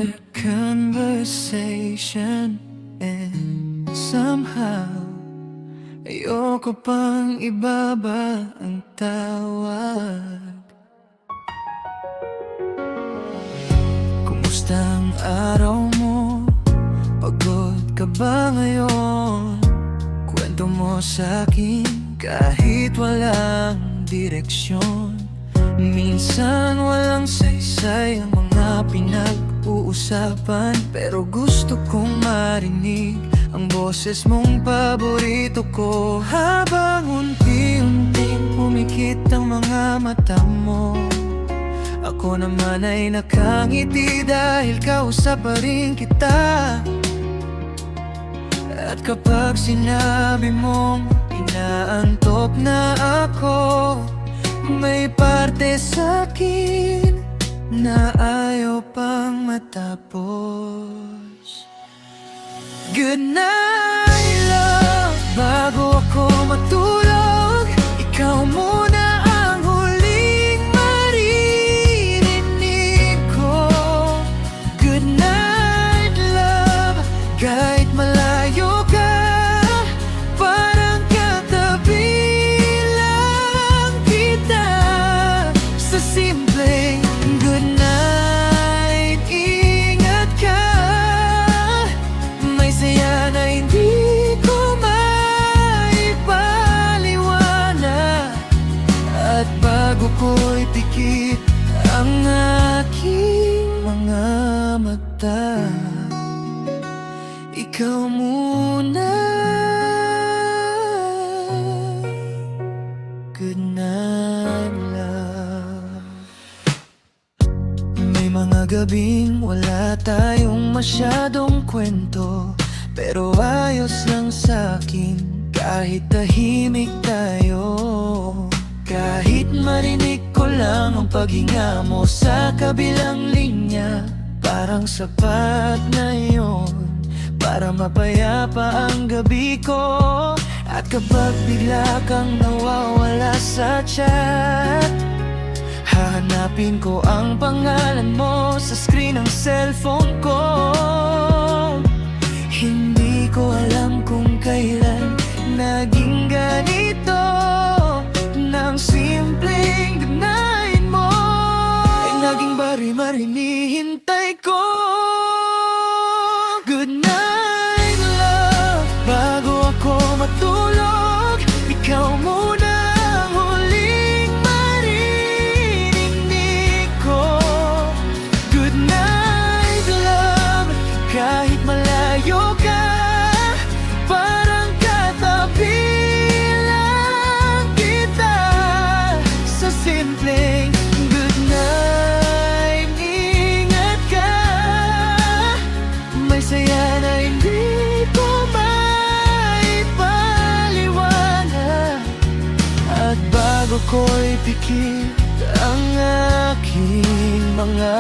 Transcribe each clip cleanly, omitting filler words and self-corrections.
their conversation. And somehow ayoko pang ibaba ang tawag. Kumusta ang araw mo? Pagod ka ba ngayon? Kwento mo sa'kin kahit walang direksyon. Minsan walang saysay ang mga pinag-uusapan, pero gusto kong marinig ang boses mong paborito ko. Habang unti-unting pumikit ang mga mata mo, ako naman ay nakangiti dahil kausap pa rin kita. At kapag sinabi mong inaantok na ako, may parte sa'kin na ayaw pang matapos. Good night, love. Bago ako matulog, ikaw muna ang huling maririnig ko. Good night, love. Kahit malayo ka, parang katabi lang kita. Sa simpleng good night, ingat ka. May saya na hindi ko maipaliwanag. At bago ko'y pikit ang aking mga mata, ikaw muna. Good night, love. May mga gabing wala tayong masyadong kwento, pero ayos lang sa'kin kahit tahimik tayo. Kahit marinig ko lang ang paghinga mo sa kabilang linya, parang sapat na yun para mapayapa ang gabi ko. At kapag bigla kang nawawala sa chat, hahanapin ko ang pangalan mo sa screen ng cellphone ko. Hindi ko alam kung kailan naging ganito, nang simpleng goodnight mo ay naging bari-bari hinihintay ko. Good night, love. Bago ako matulog, ikaw muna ang huling maririnig ko. Good night, love. Kahit malayo ka, parang katabi lang kita. Sa simpleng good night, ingat ka. May saya na hindi ko maipaliwanag. At bago ko'y pikit ang aking mga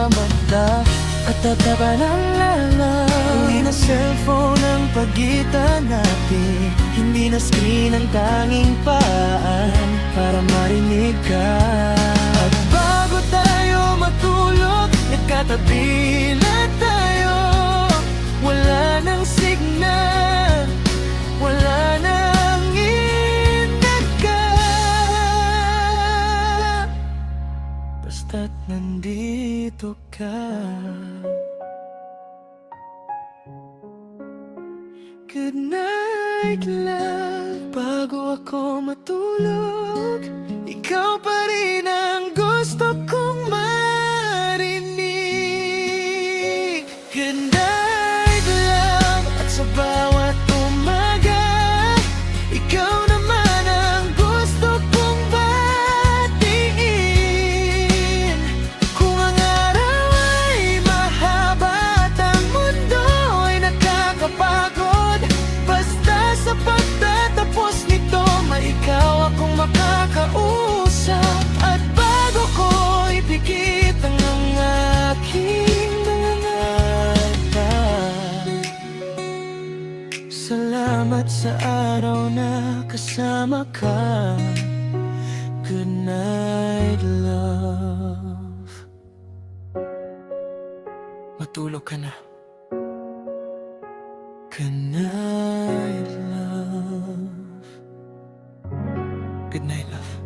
mata, at tataba ng lalaw, hindi na cellphone ang pagitan natin, hindi na screen ang tanging paan para marinig ka. At bago tayo matulog, nagkatabi na tayo. Wala nang signal, wala nang ingat ka. Basta't nandito ka. Good night, love. Bago ako matulog, ikaw pa rin ang gusto kong marinig. Good night, love. At sa bawat umaga, ikaw naman ang gusto kong batiin. Kung ang araw ay mahaba at ang mundo ay nakakapagod, basta sa pagtatapos nito, may ikaw akong makakausap. At bago ko ipikit ang aking mga mata, salamat sa araw na kasama ka. Good night, love. Matulog ka na. Good night, love. Good night, love.